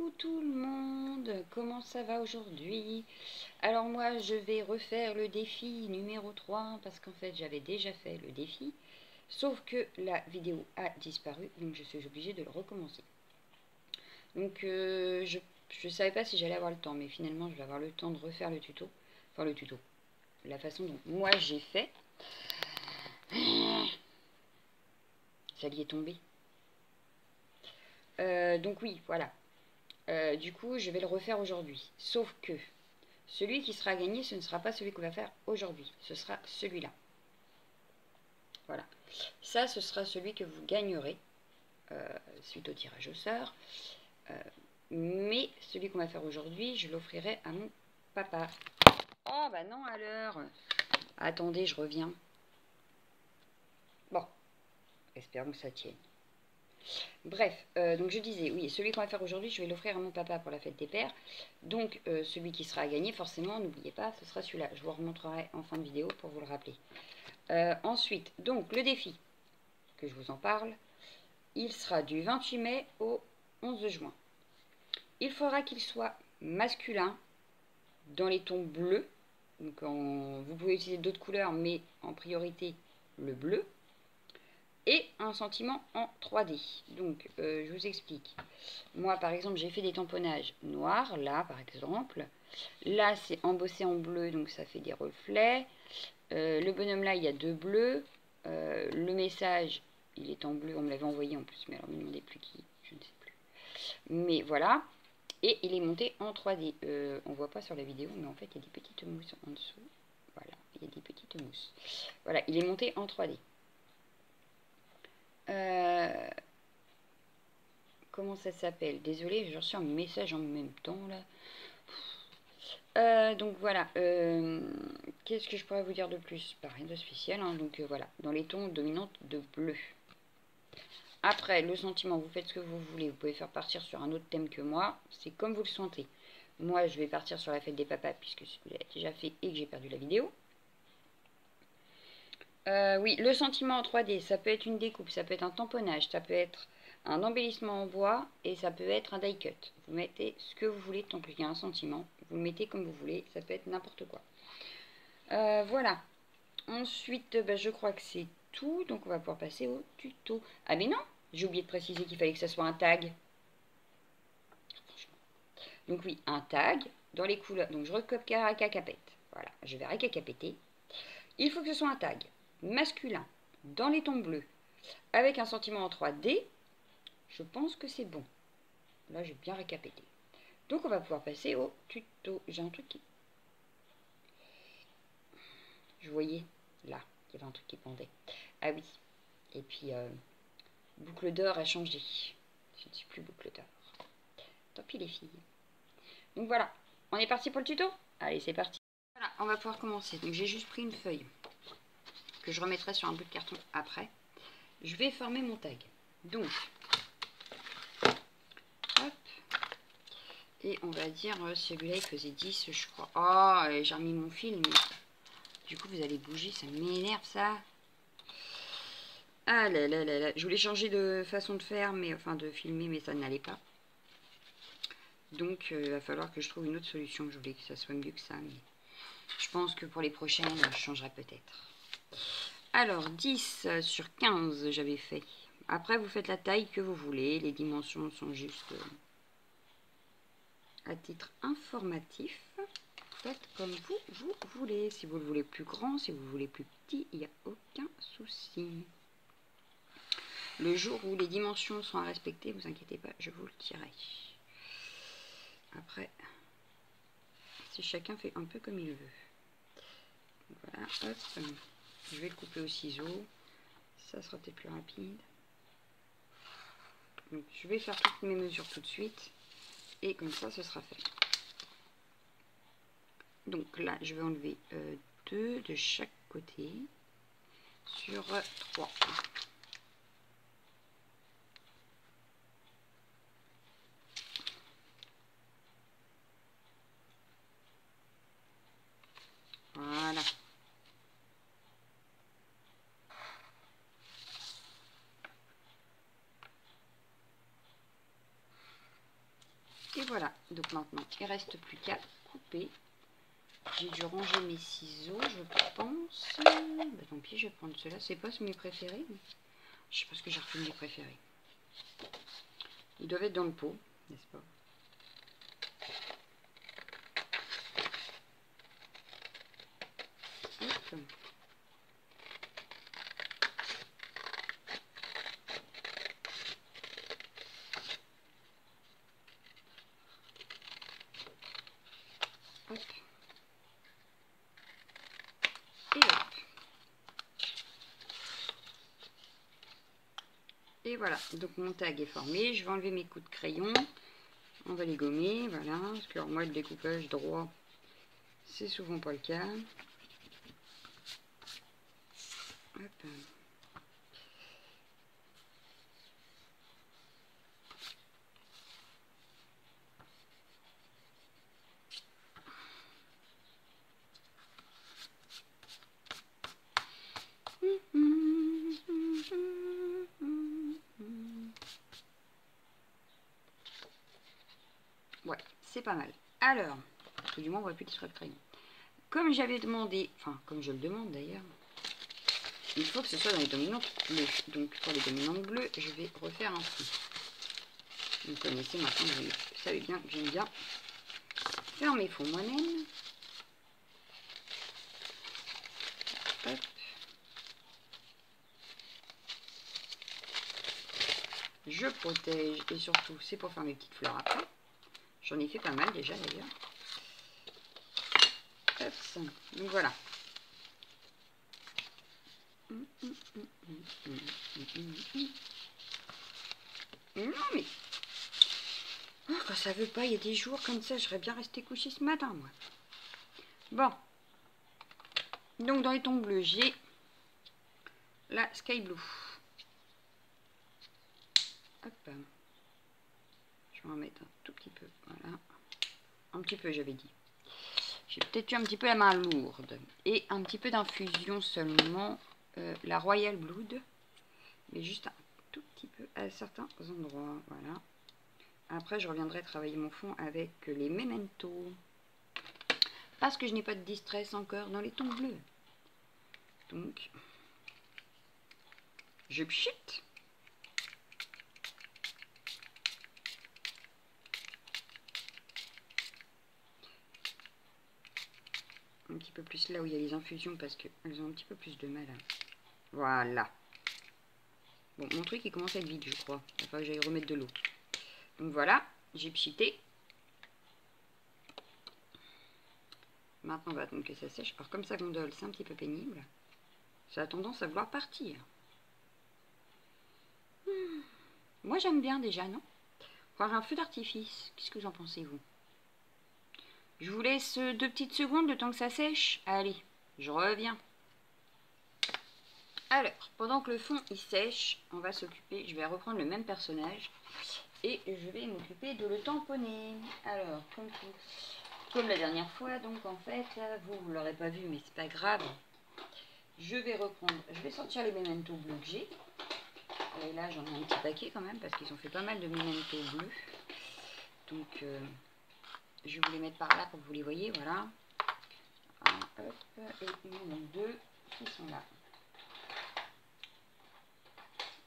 Coucou tout le monde, comment ça va aujourd'hui? Alors moi je vais refaire le défi numéro 3 parce qu'en fait j'avais déjà fait le défi, sauf que la vidéo a disparu, donc je suis obligée de le recommencer. Donc je ne savais pas si j'allais avoir le temps, mais finalement je vais avoir le temps de refaire le tuto, enfin le tuto, la façon dont moi j'ai fait. Ça y est tombé. Donc oui, voilà. Du coup, je vais le refaire aujourd'hui. Sauf que celui qui sera gagné, ce ne sera pas celui qu'on va faire aujourd'hui. Ce sera celui-là. Voilà. Ça, ce sera celui que vous gagnerez suite au tirage au sort. Mais celui qu'on va faire aujourd'hui, je l'offrirai à mon papa. Oh, bah non, à l'heure. Attendez, je reviens. Bon, espérons que ça tienne. Bref, donc je disais, oui, celui qu'on va faire aujourd'hui, je vais l'offrir à mon papa pour la fête des pères. Donc, celui qui sera à gagner, forcément, n'oubliez pas, ce sera celui-là. Je vous remontrerai en fin de vidéo pour vous le rappeler. Ensuite, donc, le défi, que je vous en parle, il sera du 28 mai au 11 juin. Il faudra qu'il soit masculin dans les tons bleus. Donc, vous pouvez utiliser d'autres couleurs, mais en priorité, le bleu. Et un sentiment en 3D. Donc, je vous explique. Moi, par exemple, j'ai fait des tamponnages noirs, là, par exemple. Là, c'est embossé en bleu, donc ça fait des reflets. Le bonhomme, là, il y a deux bleus. Le message, il est en bleu, on me l'avait envoyé en plus, mais alors, ne me demandez plus qui, je ne sais plus. Mais voilà. Et il est monté en 3D. On ne voit pas sur la vidéo, mais en fait, il y a des petites mousses en dessous. Voilà, il y a des petites mousses. Voilà, il est monté en 3D. Comment ça s'appelle? Désolée, j'ai reçu un message en même temps là. Donc voilà. Qu'est-ce que je pourrais vous dire de plus? Pas rien de spécial. Hein, donc voilà. Dans les tons dominants de bleu. Après, le sentiment, vous faites ce que vous voulez. Vous pouvez faire partir sur un autre thème que moi. C'est comme vous le sentez. Moi, je vais partir sur la fête des papas puisque je l'ai déjà fait et que j'ai perdu la vidéo. Oui, le sentiment en 3D, ça peut être une découpe, ça peut être un tamponnage, ça peut être un embellissement en bois et ça peut être un die cut. Vous mettez ce que vous voulez tant qu'il y a un sentiment. Vous le mettez comme vous voulez, ça peut être n'importe quoi. Voilà. Ensuite, je crois que c'est tout. Donc on va pouvoir passer au tuto. Ah mais non, j'ai oublié de préciser qu'il fallait que ça soit un tag. Donc oui, un tag dans les couleurs. Donc je recapète. Voilà, je vais récapéter. Il faut que ce soit un tag masculin dans les tons bleus avec un sentiment en 3D. Je pense que c'est bon. Là, j'ai bien récapété. Donc, on va pouvoir passer au tuto. J'ai un truc qui... Je voyais, là, il y avait un truc qui pendait. Ah oui. Et puis, boucle d'or a changé. Je ne suis plus boucle d'or. Tant pis les filles. Donc voilà, on est parti pour le tuto? Allez, c'est parti. Voilà, on va pouvoir commencer. Donc, j'ai juste pris une feuille que je remettrai sur un bout de carton après. Je vais former mon tag. Donc, hop. Et on va dire, celui-là, il faisait 10, je crois. Oh, j'ai remis mon fil, mais du coup, vous allez bouger, ça m'énerve, ça. Ah là là là là. Je voulais changer de façon de faire, mais enfin de filmer, mais ça n'allait pas. Donc, il va falloir que je trouve une autre solution. Je voulais que ça soit mieux que ça, mais je pense que pour les prochaines, je changerai peut-être. Alors, 10 sur 15, j'avais fait. Après, vous faites la taille que vous voulez. Les dimensions sont juste à titre informatif. Faites comme vous voulez. Si vous le voulez plus grand, si vous le voulez plus petit, il n'y a aucun souci. Le jour où les dimensions sont à respecter, vous inquiétez pas, je vous le dirai. Après, si chacun fait un peu comme il veut. Voilà, hop. Je vais le couper au ciseau. Ça sera peut-être plus rapide. Donc, je vais faire toutes mes mesures tout de suite. Et comme ça, ce sera fait. Donc là, je vais enlever 2 de chaque côté sur 3. Voilà. Et voilà, donc maintenant il ne reste plus qu'à couper. J'ai dû ranger mes ciseaux, je pense. Bah, tant pis, je vais prendre ceux-là. C'est pas mes préférés. Mais... je sais pas ce que j'ai retenu mes préférés. Ils doivent être dans le pot, n'est-ce pas? Hop. Hop. Et hop. Et voilà, donc mon tag est formé. Je vais enlever mes coups de crayon. On va les gommer, voilà. Parce que alors, moi, le découpage droit, c'est souvent pas le cas. Hop. Ouais, c'est pas mal. Alors, parce que du moins on voit plus les traits de crayon. Comme j'avais demandé, enfin comme je le demande d'ailleurs, il faut que ce soit dans les dominantes bleues. Donc pour les dominantes bleues, je vais refaire un fond. Vous connaissez maintenant, vous savez bien que j'aime bien faire mes fonds moi-même. Hop. Je protège et surtout c'est pour faire mes petites fleurs après. J'en ai fait pas mal déjà d'ailleurs. Donc voilà. Non mais oh, quand ça veut pas, il y a des jours comme ça, j'aurais bien resté couché ce matin moi. Bon. Donc dans les tons bleus, j'ai la Sky Blue. Hop. Je vais en mettre un tout petit peu. Voilà. Un petit peu, j'avais dit. J'ai peut-être eu un petit peu la main lourde. Et un petit peu d'infusion seulement. La Royal Blood. Mais juste un tout petit peu à certains endroits. Voilà. Après, je reviendrai travailler mon fond avec les Memento. Parce que je n'ai pas de distress encore dans les tons bleus. Donc, je pchite. Un petit peu plus là où il y a les infusions parce qu'elles ont un petit peu plus de mal. Voilà. Bon, mon truc il commence à être vide, je crois. Il va que j'aille remettre de l'eau. Donc voilà, j'ai pchité. Maintenant, on va attendre que ça sèche. Alors, comme ça gondole, c'est un petit peu pénible. Ça a tendance à vouloir partir. Moi, j'aime bien déjà, non? Voir un feu d'artifice. Qu'est-ce que vous en pensez, vous? Je vous laisse 2 petites secondes, le temps que ça sèche. Allez, je reviens. Alors, pendant que le fond il sèche, on va s'occuper, je vais reprendre le même personnage et je vais m'occuper de le tamponner. Alors, comme la dernière fois, donc en fait, vous ne l'aurez pas vu, mais c'est pas grave. Je vais sortir les Memento bleus que j'ai. Et là, j'en ai un petit paquet quand même parce qu'ils ont fait pas mal de Memento bleus. Donc, je vais vous les mettre par là pour que vous les voyez, voilà. Un, hop, et il y en a 2 qui sont là.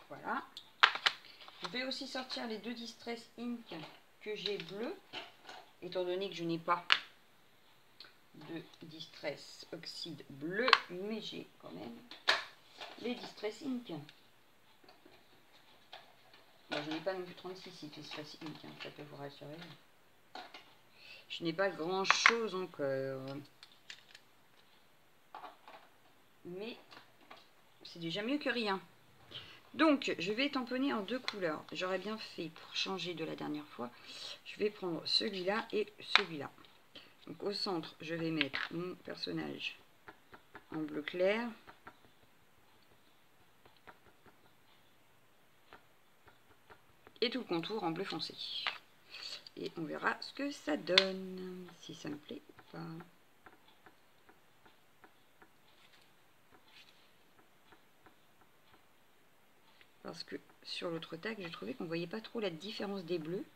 Voilà. Je vais aussi sortir les 2 Distress Ink que j'ai bleus, étant donné que je n'ai pas de Distress Oxyde bleu, mais j'ai quand même les Distress Ink. Bon, je n'ai pas non plus 36 Distress Ink, hein, ça peut vous rassurer. Je n'ai pas grand chose encore. Mais c'est déjà mieux que rien. Donc, je vais tamponner en 2 couleurs. J'aurais bien fait pour changer de la dernière fois. Je vais prendre celui-là et celui-là. Donc, au centre, je vais mettre mon personnage en bleu clair. Et tout le contour en bleu foncé. Et on verra ce que ça donne, si ça me plaît ou pas. Parce que sur l'autre tag, j'ai trouvé qu'on ne voyait pas trop la différence des bleus.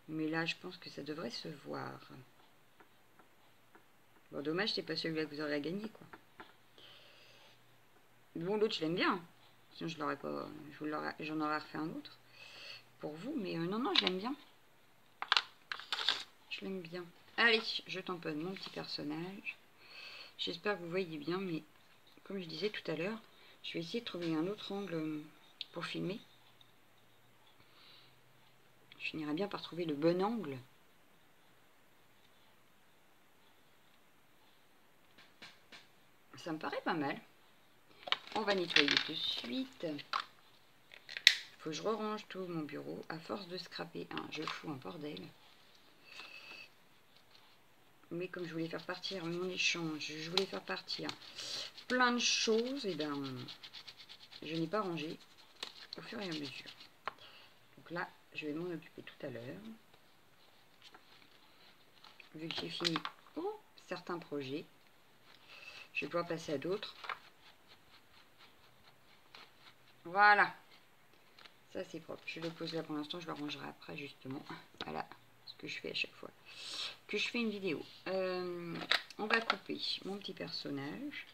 Mais là, je pense que ça devrait se voir. Bon, dommage, c'est pas celui-là que vous aurez à gagner, quoi. Bon, l'autre, je l'aime bien. Sinon, je l'aurais pas... J'en aurais refait un autre pour vous. Mais non, non, je l'aime bien. Je l'aime bien. Allez, je tamponne mon petit personnage. J'espère que vous voyez bien, mais comme je disais tout à l'heure, je vais essayer de trouver un autre angle pour filmer. Je finirai bien par trouver le bon angle. Ça me paraît pas mal. On va nettoyer tout de suite. Il faut que je range tout mon bureau. À force de scraper, je fous un bordel. Mais comme je voulais faire partir mon échange, je voulais faire partir plein de choses, et ben je n'ai pas rangé au fur et à mesure. Donc là, je vais m'en occuper tout à l'heure. Vu que j'ai fini certains projets, je vais pouvoir passer à d'autres. Voilà. Ça, c'est propre. Je le pose là pour l'instant. Je le rangerai après, justement. Voilà ce que je fais à chaque fois que je fais une vidéo. On va couper mon petit personnage.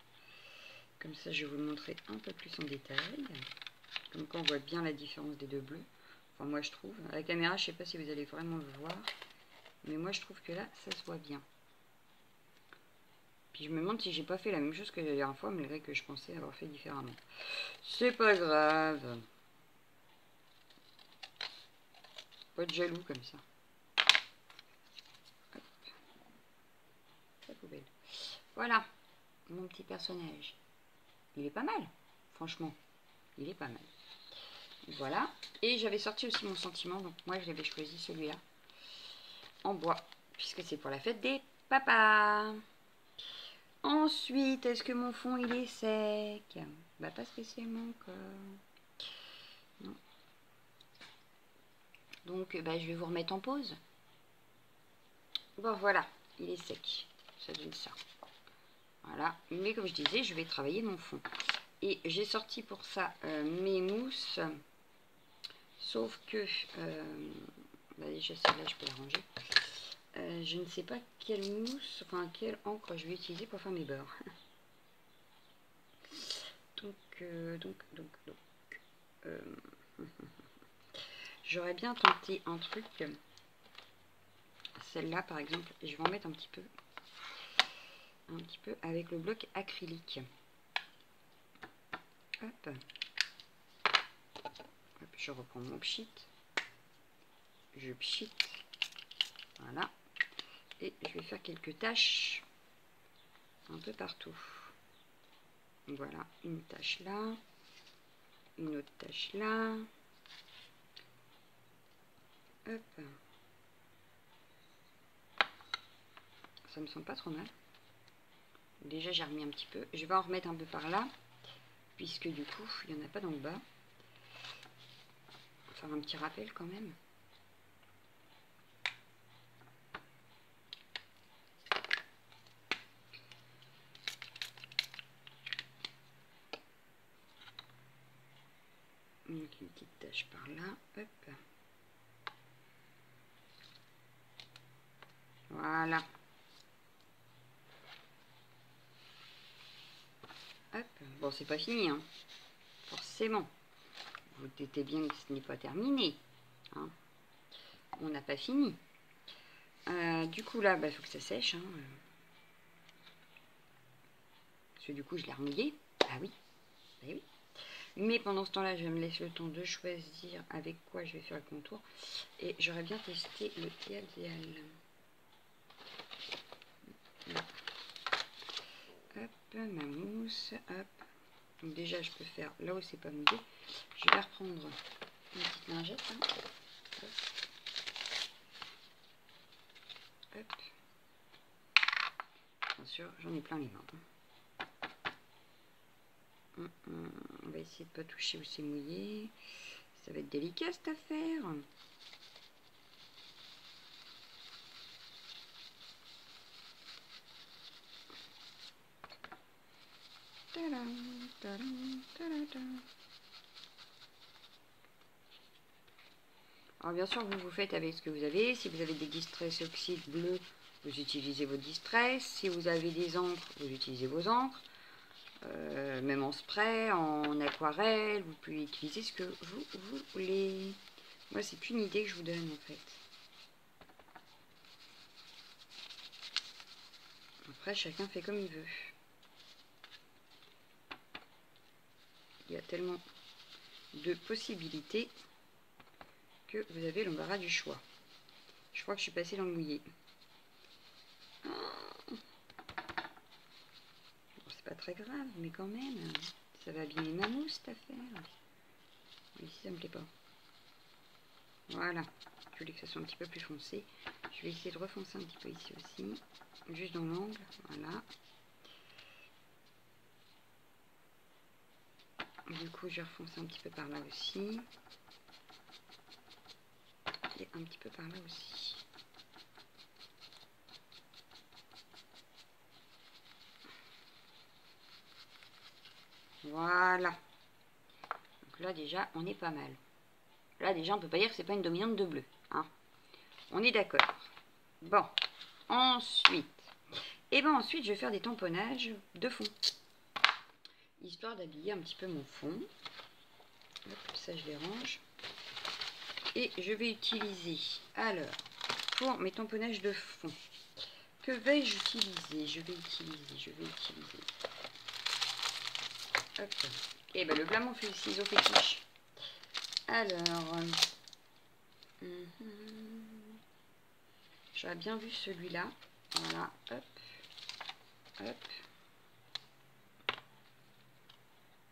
Comme ça, je vais vous le montrer un peu plus en détail. Comme quand on voit bien la différence des deux bleus. Enfin, moi, je trouve. À la caméra, je sais pas si vous allez vraiment le voir. Mais moi, je trouve que là, ça se voit bien. Puis je me demande si j'ai pas fait la même chose que la dernière fois, malgré que je pensais avoir fait différemment. C'est pas grave. Pas de jaloux comme ça. Hop. La poubelle. Voilà, mon petit personnage. Il est pas mal, franchement. Il est pas mal. Voilà. Et j'avais sorti aussi mon sentiment, donc moi je l'avais choisi celui-là. En bois, puisque c'est pour la fête des papas. Ensuite, est-ce que mon fond il est sec? Bah pas spécialement encore. Non. Donc bah, je vais vous remettre en pause. Bon voilà, il est sec. Ça donne ça. Voilà. Mais comme je disais, je vais travailler mon fond. Et j'ai sorti pour ça mes mousses. Sauf que bah déjà celle-là je peux la ranger. Je ne sais pas quelle mousse, enfin quelle encre je vais utiliser pour faire mes beurres. Donc, j'aurais bien tenté un truc. Celle-là par exemple, je vais en mettre un petit peu avec le bloc acrylique. Hop. Hop, je reprends mon pchit. Je pchit. Voilà. Et je vais faire quelques taches un peu partout. Voilà, une tache là. Une autre tache là. Hop. Ça me semble pas trop mal. Déjà j'ai remis un petit peu. Je vais en remettre un peu par là. Puisque du coup, il n'y en a pas dans le bas. On va faire un petit rappel quand même. Donc une petite tache par là. Hop. Voilà. Hop. Bon, c'est pas fini, hein. Forcément. Vous doutez bien que ce n'est pas terminé. Hein. On n'a pas fini. Du coup, là, il faut que ça sèche. Hein. Parce que du coup, je l'ai remouillé. Ah oui. Ah oui. Mais pendant ce temps-là, je me laisse le temps de choisir avec quoi je vais faire le contour. Et j'aurais bien testé le Dial. Hop, ma mousse. Hop. Donc déjà, je peux faire là où c'est pas mouillé. Je vais reprendre une petite lingette. Hein. Hop. Hop. Bien sûr, j'en ai plein les mains. On va essayer de pas toucher où c'est mouillé. Ça va être délicat cette affaire. Tadam, tadam, tadam. Alors bien sûr, vous faites avec ce que vous avez. Si vous avez des distress oxyde bleu, vous utilisez vos distress. Si vous avez des encres, vous utilisez vos encres. Même en spray, en aquarelle, vous pouvez utiliser ce que vous voulez. Moi, c'est qu'une idée que je vous donne en fait. Après, chacun fait comme il veut. Il y a tellement de possibilités que vous avez l'embarras du choix. Je crois que je suis passée dans le mouillé. Bon, c'est pas très grave, mais quand même, ça va abîmer ma mousse cette affaire. Ici, ça me plaît pas. Voilà, je voulais que ça soit un petit peu plus foncé. Je vais essayer de refoncer un petit peu ici aussi, juste dans l'angle, voilà. Du coup, je vais refoncer un petit peu par là aussi. Et un petit peu par là aussi. Voilà. Donc là, déjà, on est pas mal. Là, déjà, on peut pas dire que c'est pas une dominante de bleu. Hein. On est d'accord. Bon. Ensuite. Et ben ensuite, je vais faire des tamponnages de fond. Histoire d'habiller un petit peu mon fond. Hop, ça, je les range. Et je vais utiliser, alors, pour mes tamponnages de fond, que vais-je utiliser? Je vais utiliser. Hop. Et ben le blanc ciseau fétiche. Alors, j'aurais bien vu celui-là. Voilà, hop, hop,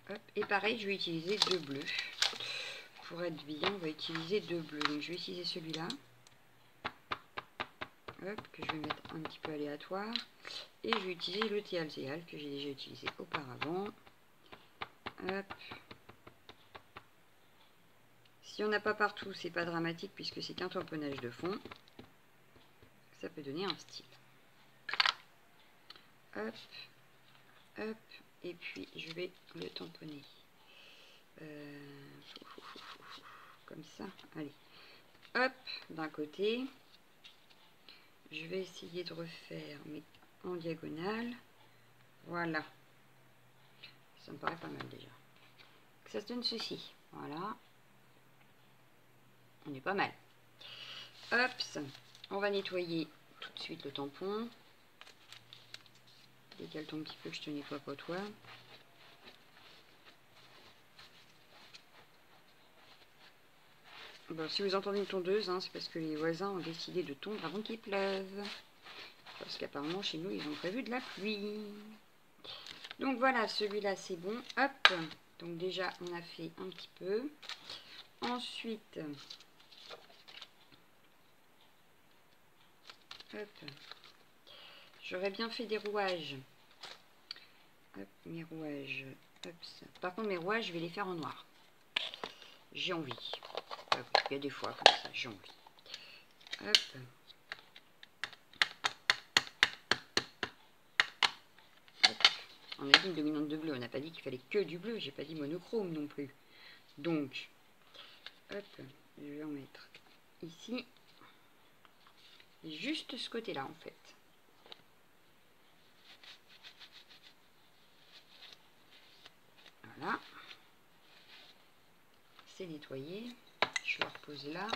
hop. Et pareil, je vais utiliser deux bleus. Pour être bien, on va utiliser deux bleus. Donc je vais utiliser celui-là. Hop, que je vais mettre un petit peu aléatoire. Et je vais utiliser le Teal que j'ai déjà utilisé auparavant. Hop. Si on n'a pas partout, c'est pas dramatique puisque c'est qu'un tamponnage de fond. Ça peut donner un style. Hop, hop, et puis je vais le tamponner. Comme ça, allez. Hop, d'un côté. Je vais essayer de refaire, mais en diagonale. Voilà. Ça me paraît pas mal déjà. Que ça se donne ceci. Voilà. On est pas mal. Hop, on va nettoyer tout de suite le tampon. Décale-toi un petit peu que je te nettoie pas toi. Bon, si vous entendez une tondeuse, hein, c'est parce que les voisins ont décidé de tondre avant qu'il pleuve. Parce qu'apparemment chez nous, ils ont prévu de la pluie. Donc voilà, celui-là c'est bon. Hop, donc déjà on a fait un petit peu. Ensuite, hop, j'aurais bien fait des rouages. Hop, mes rouages. Hop, ça. Par contre, mes rouages, je vais les faire en noir. J'ai envie. Hop, il y a des fois comme ça, j'ai envie. Hop. Hop. On a dit une dominante de bleu, on n'a pas dit qu'il fallait que du bleu, j'ai pas dit monochrome non plus. Donc, hop, je vais en mettre ici. Juste ce côté-là en fait. Voilà. C'est nettoyé. Je le repose là.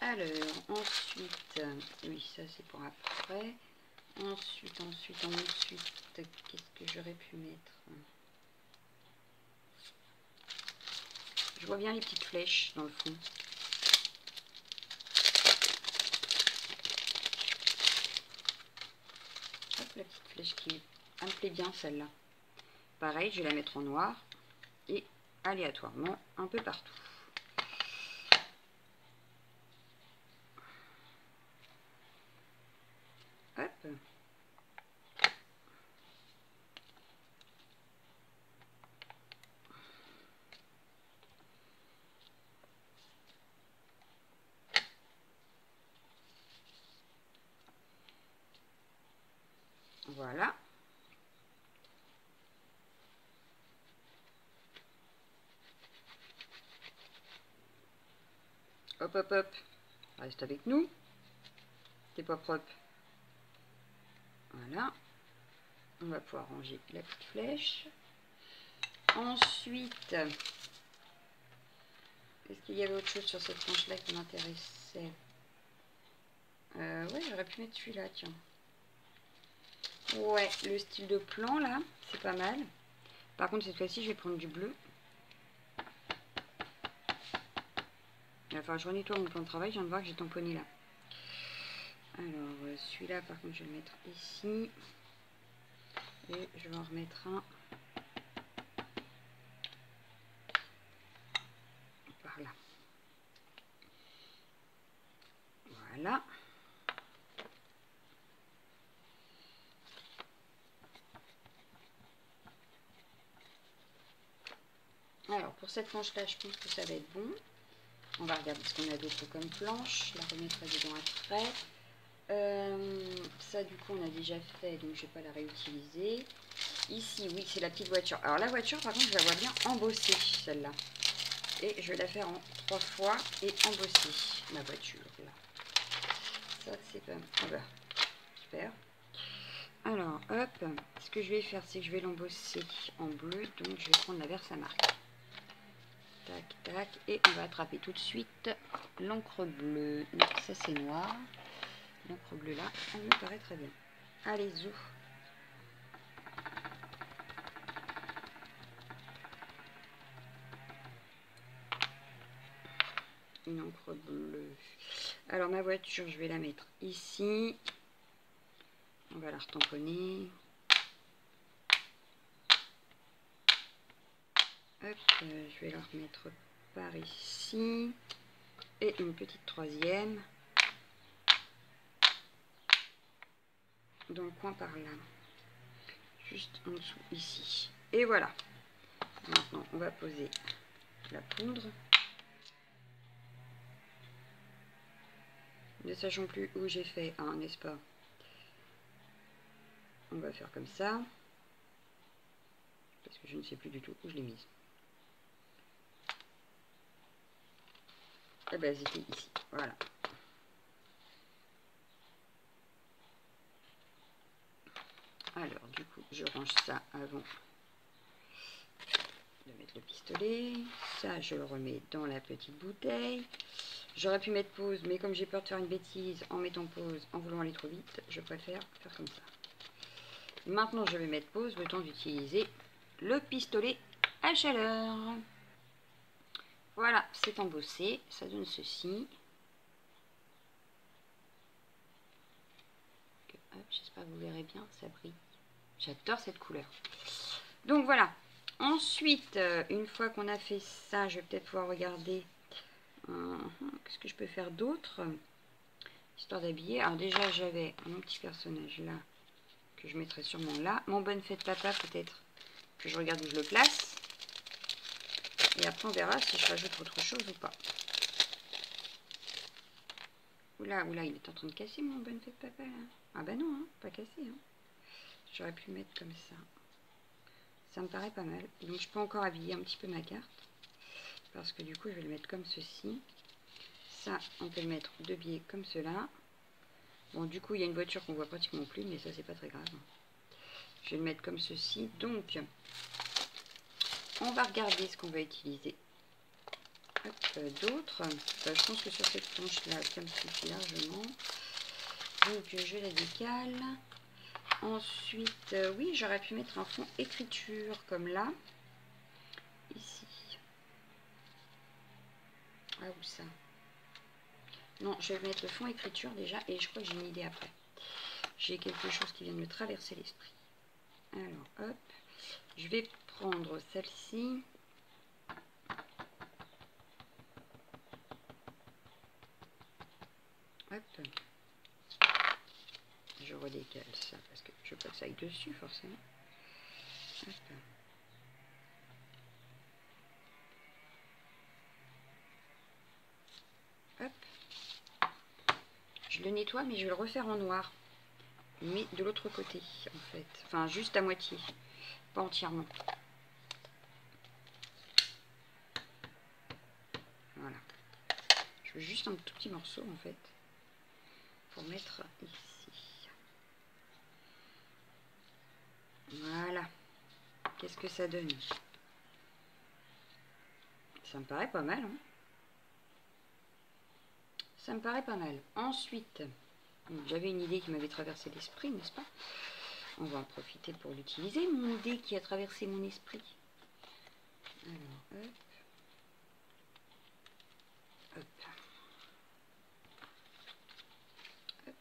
Alors, ensuite, oui, ça c'est pour après. Ensuite, qu'est-ce que j'aurais pu mettre? Je vois bien les petites flèches dans le fond. Hop, la petite flèche qui me plaît bien celle-là. Pareil, je vais la mettre en noir et aléatoirement un peu partout. Hop. Voilà. Hop, hop, hop. Reste avec nous. T'es pas propre. Voilà. On va pouvoir ranger la petite flèche. Ensuite, est-ce qu'il y avait autre chose sur cette planche-là qui m'intéressait? Ouais, j'aurais pu mettre celui-là, tiens. Ouais, le style de plan, là, c'est pas mal. Par contre, cette fois-ci, je vais prendre du bleu. Il va falloir que je nettoie mon plan de travail. Je viens de voir que j'ai tamponné là. Alors, celui-là, par contre, je vais le mettre ici. Et je vais en remettre un par là. Voilà. Alors, pour cette planche-là, je pense que ça va être bon. On va regarder ce qu'on a d'autre comme planche. Je la remettrai dedans après. Ça, du coup, on a déjà fait, donc je ne vais pas la réutiliser. Ici, oui, c'est la petite voiture. Alors, la voiture, par contre, je la vois bien embossée, celle-là. Et je vais la faire en 3 fois et embosser, ma voiture, là. Ça, c'est pas... Ah bah, super. Alors, hop, ce que je vais faire, c'est que je vais l'embosser en bleu. Donc, je vais prendre la Versamark. Tac, tac. Et on va attraper tout de suite l'encre bleue. Non, ça, c'est noir. L'encre bleue, là, elle me paraît très bien. Allez, zou. Une encre bleue. Alors, ma voiture, je vais la mettre ici. On va la retamponner. Hop, je vais la remettre par ici. Et une petite troisième. Dans le coin par là. Juste en dessous, ici. Et voilà. Maintenant, on va poser la poudre. Ne sachant plus où j'ai fait un, n'est-ce pas? On va faire comme ça. Parce que je ne sais plus du tout où je l'ai mise. Eh bien, c'était ici. Voilà. Alors, du coup, je range ça avant de mettre le pistolet. Ça, je le remets dans la petite bouteille. J'aurais pu mettre pause, mais comme j'ai peur de faire une bêtise en mettant pause, en voulant aller trop vite, je préfère faire comme ça. Maintenant, je vais mettre pause le temps d'utiliser le pistolet à chaleur. Voilà, c'est embossé. Ça donne ceci. J'espère que vous verrez bien, ça brille. J'adore cette couleur. Donc voilà. Ensuite, une fois qu'on a fait ça, je vais peut-être pouvoir regarder qu'est-ce que je peux faire d'autre, histoire d'habiller. Alors déjà, j'avais mon petit personnage là, que je mettrai sûrement là. Mon bonne fête papa, peut-être que je regarde où je le place. Et après, on verra si je rajoute autre chose ou pas. Oula, oula, il est en train de casser mon bonne fête papa là. Ah bah non, hein, pas cassé. Hein. J'aurais pu mettre comme ça. Ça me paraît pas mal. Donc je peux encore habiller un petit peu ma carte. Parce que du coup, je vais le mettre comme ceci. Ça, on peut le mettre de biais comme cela. Bon, du coup, il y a une voiture qu'on voit pratiquement plus, mais ça, c'est pas très grave. Je vais le mettre comme ceci. Donc, on va regarder ce qu'on va utiliser. D'autres. Je pense que sur cette planche-là, ça me suffit largement. Donc, je la décale. Ensuite, oui, j'aurais pu mettre un fond écriture comme là. Ici. Ah, où ça? Non, je vais mettre le fond écriture déjà et je crois que j'ai une idée après. J'ai quelque chose qui vient de me traverser l'esprit. Alors, hop. Je vais prendre celle-ci. Hop. Je redécale ça parce que je veux pas que ça aille dessus forcément. Hop. Hop. Je le nettoie mais je vais le refaire en noir. Mais de l'autre côté en fait. Enfin juste à moitié. Pas entièrement. Voilà. Je juste un tout petit morceau en fait pour mettre ici. Voilà. Qu'est-ce que ça donne? Ça me paraît pas mal, hein. Ça me paraît pas mal. Ensuite, j'avais une idée qui m'avait traversé l'esprit, n'est-ce pas? On va en profiter pour l'utiliser, mon idée qui a traversé mon esprit. Alors, hop. Hop. Hop.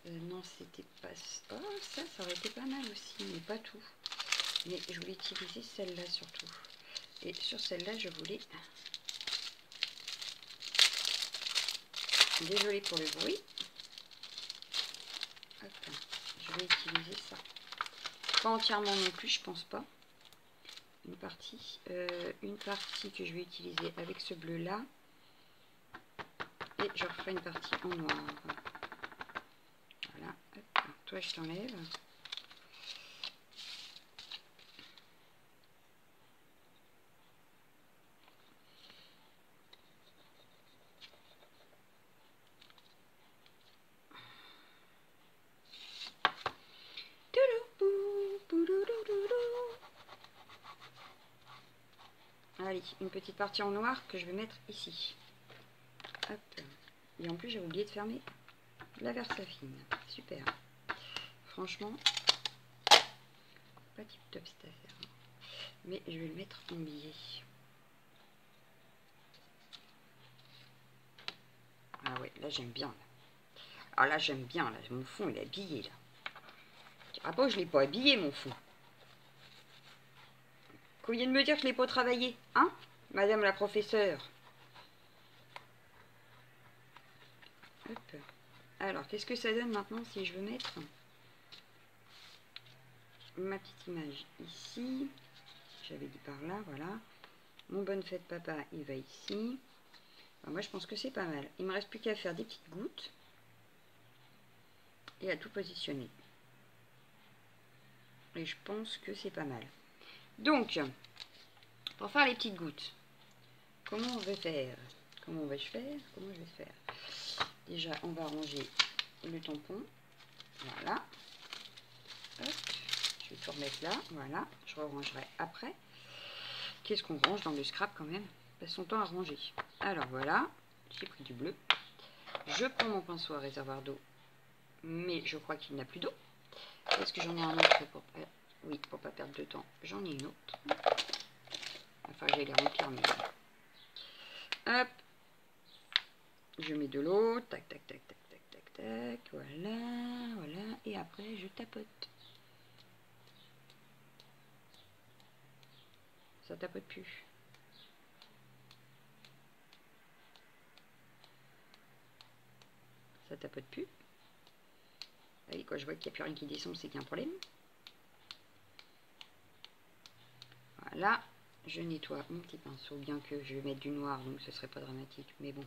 Non, c'était pas... Oh, ça aurait été pas mal aussi, mais pas tout. Mais je voulais utiliser celle-là surtout. Et sur celle-là, je voulais... Désolée pour le bruit. Hop. Je vais utiliser ça. Pas entièrement non plus, je pense pas. Une partie que je vais utiliser avec ce bleu là. Et je referai une partie en noir. Voilà. Hop. Toi, je t'enlève. Allez, une petite partie en noir que je vais mettre ici. Hop. Et en plus, j'ai oublié de fermer la Versafine. Super. Franchement, pas tip top cette affaire. Mais je vais le mettre en billet. Ah ouais, là j'aime bien. Là. Ah là j'aime bien. Là. Mon fond il est habillé là. Ah pas, je l'ai pas habillé mon fond. Qu'on vient de me dire que je l'ai pas travaillé, hein, madame la professeure. Hop. Alors, qu'est-ce que ça donne maintenant si je veux mettre ma petite image ici? J'avais dit par là, voilà. Mon bonne fête papa, il va ici. Enfin, moi, je pense que c'est pas mal. Il me reste plus qu'à faire des petites gouttes et à tout positionner. Et je pense que c'est pas mal. Donc, pour faire les petites gouttes, comment on va faire? Comment vais-je faire? Comment je vais faire? Déjà, on va ranger le tampon. Voilà. Hop. Je vais tout remettre là. Voilà. Je rangerai après. Qu'est-ce qu'on range dans le scrap quand même? Passe son temps à ranger. Alors voilà. J'ai pris du bleu. Je prends mon pinceau à réservoir d'eau. Mais je crois qu'il n'a plus d'eau. Est-ce que j'en ai un autre pour... Oui, pour pas perdre de temps. J'en ai une autre. Enfin, je vais les remplir. Mais... Hop. Je mets de l'eau. Tac, tac, tac, tac, tac, tac, tac. Voilà, voilà. Et après, je tapote. Ça tapote plus. Ça tapote plus. Et quand je vois qu'il n'y a plus rien qui descend, c'est qu'il y a un problème. Voilà. Je nettoie mon petit pinceau, bien que je vais mettre du noir, donc ce serait pas dramatique. Mais bon,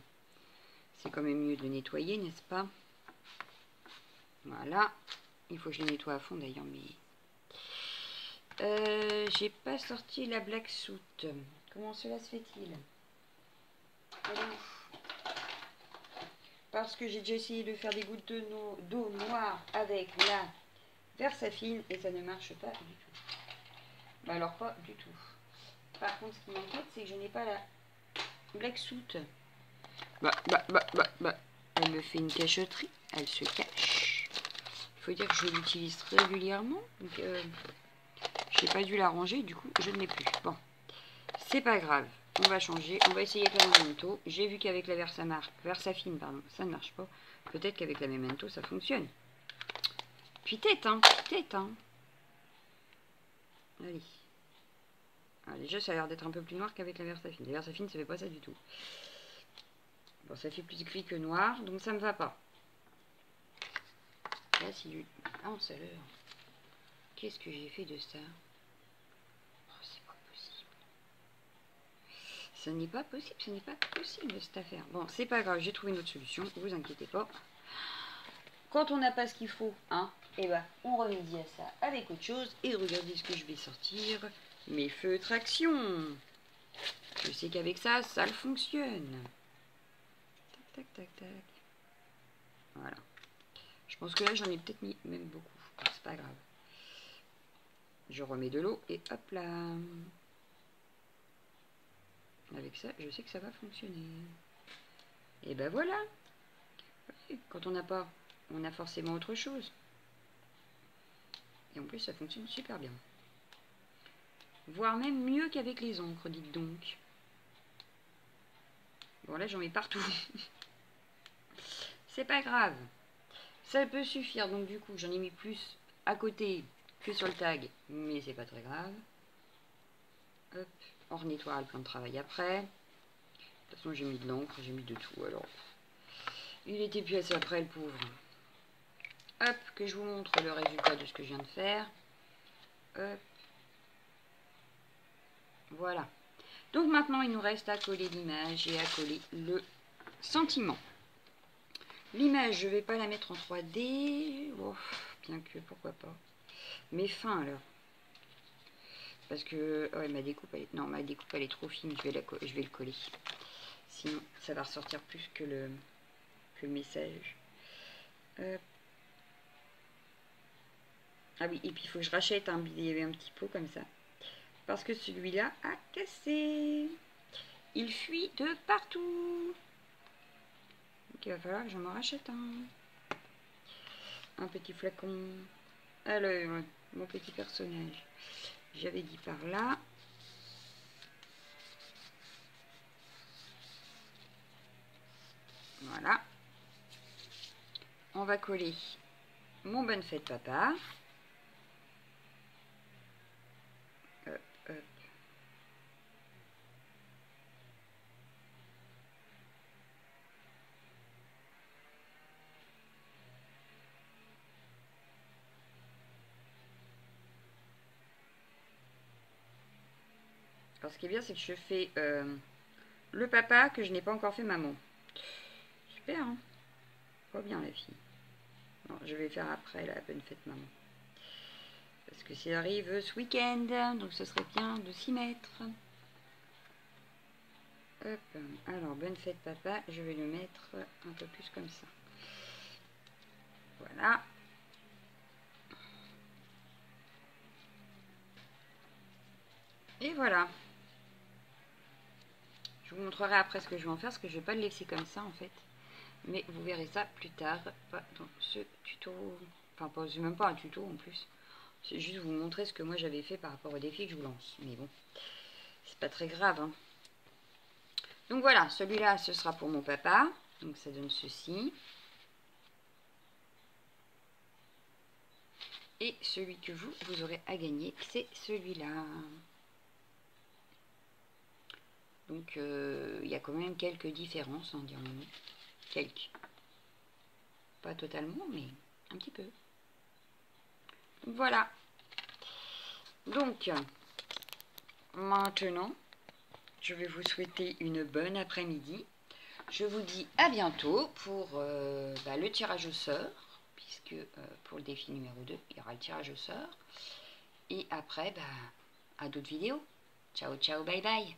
c'est quand même mieux de le nettoyer, n'est-ce pas? Voilà. Il faut que je le nettoie à fond d'ailleurs, mais... j'ai pas sorti la black soot. Comment cela se fait-il? Parce que j'ai déjà essayé de faire des gouttes d'eau noire avec la Versafine et ça ne marche pas du tout. Bah alors pas du tout. Par contre, ce qui m'inquiète, c'est que je n'ai pas la black soot. Elle me fait une cachotterie. Elle se cache. Il faut dire que je l'utilise régulièrement. Donc, j'ai pas dû la ranger. Du coup, je ne l'ai plus. Bon, c'est pas grave. On va changer. On va essayer avec la Memento. J'ai vu qu'avec la Versafine, pardon, ça ne marche pas. Peut-être qu'avec la Memento, ça fonctionne. Puis tête, hein. Tête, hein. Allez. Ah, déjà, ça a l'air d'être un peu plus noir qu'avec la Versafine. La Versafine, ça fait pas ça du tout. Bon, ça fait plus gris que noir, donc ça me va pas. Là, si... Ah, en saleur. Qu'est-ce que j'ai fait de ça? Oh, c'est pas possible. Ce n'est pas possible, ce n'est pas possible, cette affaire. Bon, c'est pas grave, j'ai trouvé une autre solution, vous inquiétez pas. Quand on n'a pas ce qu'il faut, hein, et ben, on remédie à ça avec autre chose. Et regardez ce que je vais sortir. Mes feutres action. Je sais qu'avec ça, ça le fonctionne. Tac, tac, tac, tac. Voilà. Je pense que là, j'en ai peut-être mis même beaucoup. C'est pas grave. Je remets de l'eau et hop là. Avec ça, je sais que ça va fonctionner. Et ben voilà. Quand on n'a pas, on a forcément autre chose. Et en plus, ça fonctionne super bien. Voire même mieux qu'avec les encres, dites donc. Bon, là, j'en mets partout. C'est pas grave. Ça peut suffire. Donc, du coup, j'en ai mis plus à côté que sur le tag. Mais c'est pas très grave. Hop. On nettoie le plan de travail après. De toute façon, j'ai mis de l'encre, j'ai mis de tout. Alors, il était plus assez après, le pauvre. Hop, que je vous montre le résultat de ce que je viens de faire. Hop. Voilà. Donc maintenant, il nous reste à coller l'image et à coller le sentiment. L'image, je ne vais pas la mettre en 3D. Oh, bien que, pourquoi pas. Mais fin alors. Parce que ouais, ma découpe, elle est trop fine. Je vais le coller. Sinon, ça va ressortir plus que le message. Hop. Ah oui, et puis il faut que je rachète un petit pot comme ça. Parce que celui-là a cassé. Il fuit de partout. Donc il va falloir que je m'en rachète un petit flacon. Alors, mon petit personnage. J'avais dit par là. Voilà. On va coller mon bonne fête papa. Hop, hop. Alors ce qui est bien, c'est que je fais le papa que je n'ai pas encore fait maman. Super, hein? Pas bien la fille. Non, je vais faire après la bonne fête maman. Parce que ça arrive ce week-end, donc ce serait bien de s'y mettre. Hop. Alors, bonne fête papa, je vais le mettre un peu plus comme ça. Voilà. Et voilà. Je vous montrerai après ce que je vais en faire, parce que je ne vais pas le laisser comme ça en fait. Mais vous verrez ça plus tard, pas dans ce tuto. Enfin, c'est même pas un tuto en plus. C'est juste vous montrer ce que moi j'avais fait par rapport au défi que je vous lance. Mais bon, c'est pas très grave. Hein. Donc voilà, celui-là, ce sera pour mon papa. Donc ça donne ceci. Et celui que vous aurez à gagner, c'est celui-là. Donc il y a quand même quelques différences, hein, dirons-nous. Quelques. Pas totalement, mais un petit peu. Voilà. Donc, maintenant, je vais vous souhaiter une bonne après-midi. Je vous dis à bientôt pour le tirage au sort, puisque pour le défi numéro 2, il y aura le tirage au sort. Et après, à d'autres vidéos. Ciao, ciao, bye bye.